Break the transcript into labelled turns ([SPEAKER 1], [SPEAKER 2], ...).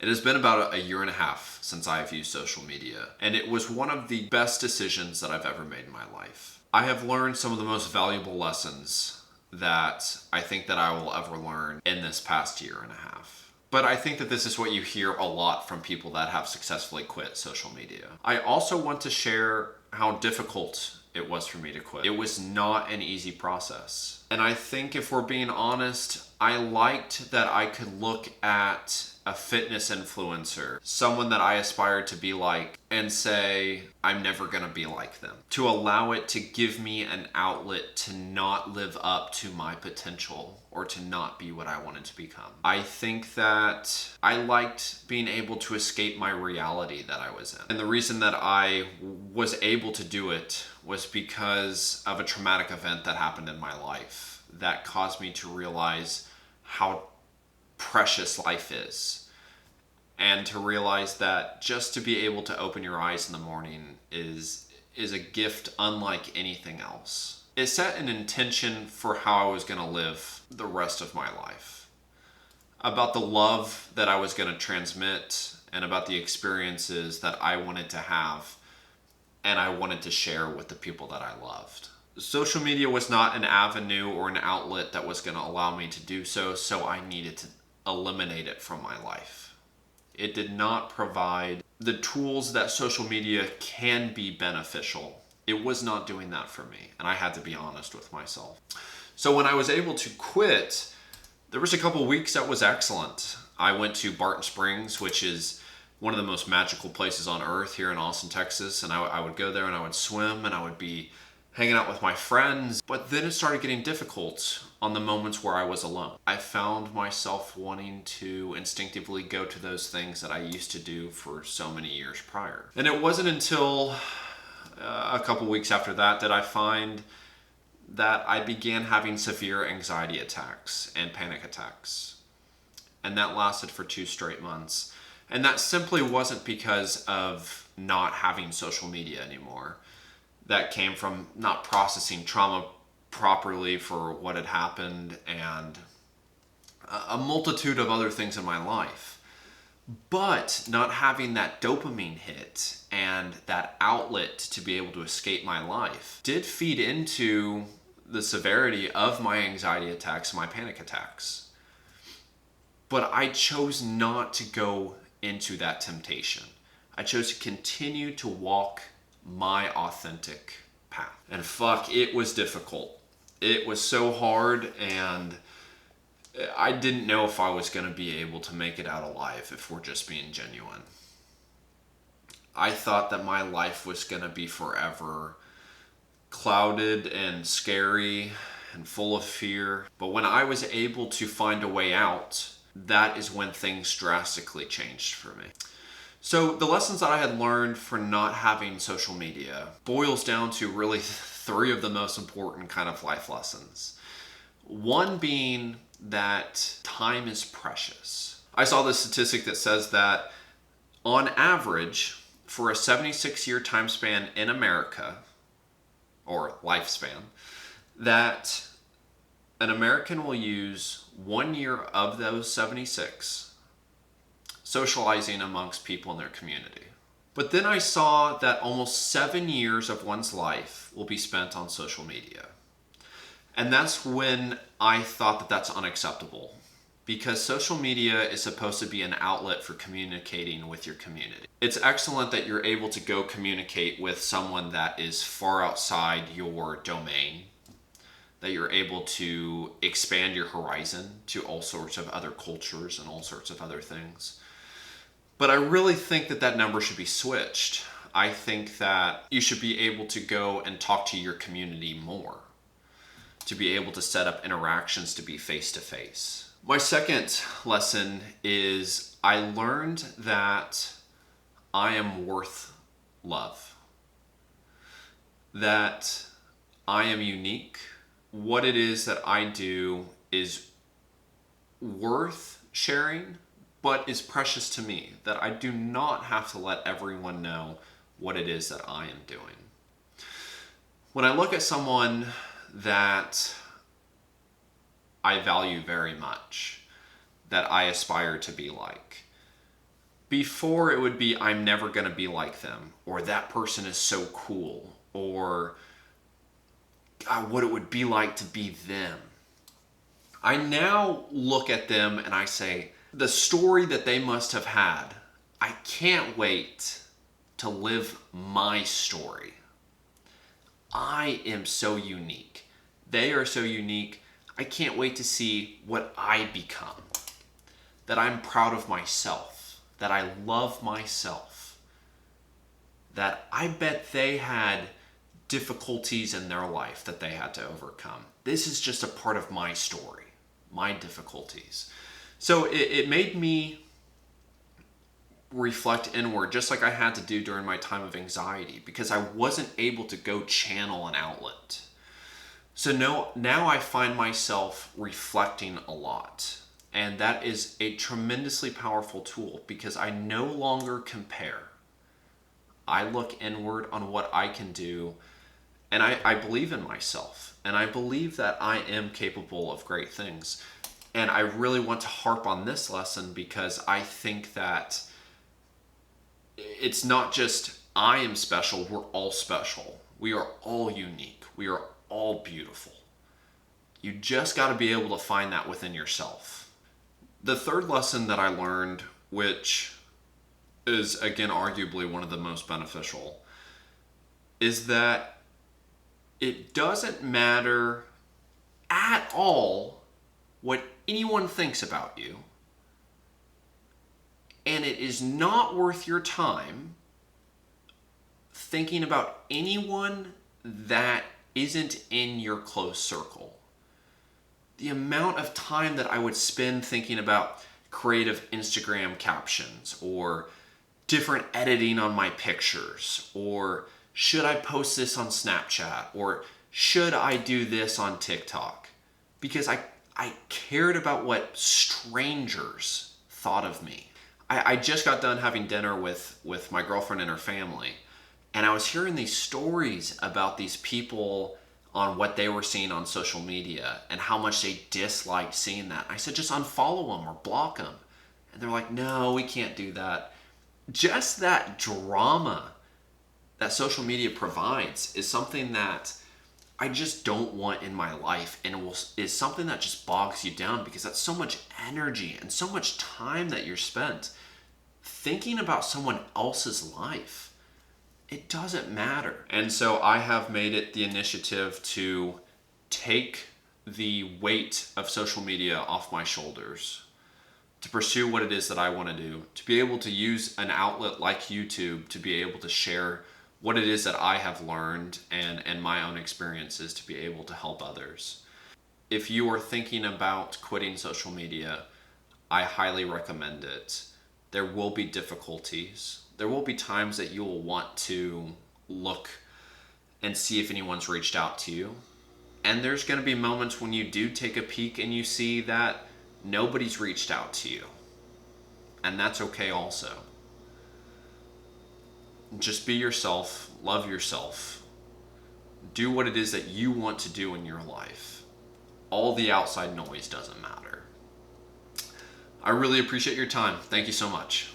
[SPEAKER 1] It has been about a year and a half since I've used social media, and it was one of the best decisions that I've ever made in my life. I have learned some of the most valuable lessons that I think that I will ever learn in this past year and a half. But I think that this is what you hear a lot from people that have successfully quit social media. I also want to share how difficult it was for me to quit. It was not an easy process. And I think if we're being honest, I liked that I could look at a fitness influencer, someone that I aspired to be like, and say, I'm never gonna be like them. To allow it to give me an outlet to not live up to my potential or to not be what I wanted to become. I think that I liked being able to escape my reality that I was in. And the reason that I was able to do it was because of a traumatic event that happened in my life that caused me to realize how precious life is, and to realize that just to be able to open your eyes in the morning is a gift unlike anything else. It set an intention for how I was going to live the rest of my life, about the love that I was going to transmit, and about the experiences that I wanted to have and I wanted to share with the people that I loved. Social media was not an avenue or an outlet that was going to allow me to do so, so I needed to eliminate it from my life. It did not provide the tools that social media can be beneficial. It was not doing that for me, and I had to be honest with myself. So when I was able to quit, there was a couple weeks that was excellent. I went to Barton Springs, which is one of the most magical places on earth here in Austin, Texas, and I would go there and I would swim and I would be hanging out with my friends. But then it started getting difficult on the moments where I was alone. I found myself wanting to instinctively go to those things that I used to do for so many years prior. And it wasn't until a couple weeks after that that I find that I began having severe anxiety attacks and panic attacks. And that lasted for 2 straight months. And that simply wasn't because of not having social media anymore. That came from not processing trauma properly for what had happened and a multitude of other things in my life. But not having that dopamine hit and that outlet to be able to escape my life did feed into the severity of my anxiety attacks, my panic attacks. But I chose not to go into that temptation. I chose to continue to walk my authentic path. And fuck, it was difficult. It was so hard, and I didn't know if I was going to be able to make it out alive, if we're just being genuine. I thought that my life was going to be forever clouded and scary and full of fear. But when I was able to find a way out, that is when things drastically changed for me. So the lessons that I had learned for not having social media boils down to really 3 of the most important kind of life lessons. One being that time is precious. I saw this statistic that says that on average, for a 76-year time span in America, or lifespan, that an American will use 1 year of those 76 socializing amongst people in their community. But then I saw that almost 7 years of one's life will be spent on social media. And that's when I thought that that's unacceptable, because social media is supposed to be an outlet for communicating with your community. It's excellent that you're able to go communicate with someone that is far outside your domain, that you're able to expand your horizon to all sorts of other cultures and all sorts of other things. But I really think that that number should be switched. I think that you should be able to go and talk to your community more, to be able to set up interactions to be face-to-face. My second lesson is I learned that I am worth love, that I am unique. What it is that I do is worth sharing, but is precious to me, that I do not have to let everyone know what it is that I am doing. When I look at someone that I value very much, that I aspire to be like, Before it would be, I'm never going to be like them, or that person is so cool, or God, what it would be like to be them. I now look at them and I say, the story that they must have had, I can't wait to live my story. I am so unique. They are so unique. I can't wait to see what I become. That I'm proud of myself. That I love myself. That I bet they had difficulties in their life that they had to overcome. This is just a part of my story, my difficulties. So it made me reflect inward, just like I had to do during my time of anxiety, because I wasn't able to go channel an outlet. So now I find myself reflecting a lot. And that is a tremendously powerful tool because I no longer compare. I look inward on what I can do, and I believe in myself. And I believe that I am capable of great things. And I really want to harp on this lesson because I think that it's not just I am special, we're all special. We are all unique. We are all beautiful. You just got to be able to find that within yourself. The third lesson that I learned, which is again arguably one of the most beneficial, is that it doesn't matter at all what anyone thinks about you. And it is not worth your time thinking about anyone that isn't in your close circle. The amount of time that I would spend thinking about creative Instagram captions or different editing on my pictures, or should I post this on Snapchat, or should I do this on TikTok? Because I cared about what strangers thought of me. I just got done having dinner with my girlfriend and her family, and I was hearing these stories about these people on what they were seeing on social media and how much they disliked seeing that. I said, just unfollow them or block them. And they're like, no, we can't do that. Just that drama that social media provides is something that I just don't want in my life, and is something that just bogs you down because that's so much energy and so much time that you're spent thinking about someone else's life. It doesn't matter. And so I have made it the initiative to take the weight of social media off my shoulders, to pursue what it is that I want to do, to be able to use an outlet like YouTube to be able to share what it is that I have learned and my own experiences to be able to help others. If you are thinking about quitting social media, I highly recommend it. There will be difficulties. There will be times that you will want to look and see if anyone's reached out to you. And there's going to be moments when you do take a peek and you see that nobody's reached out to you. And that's okay also. Just be yourself, love yourself, do what it is that you want to do in your life. All the outside noise doesn't matter. I really appreciate your time. Thank you so much.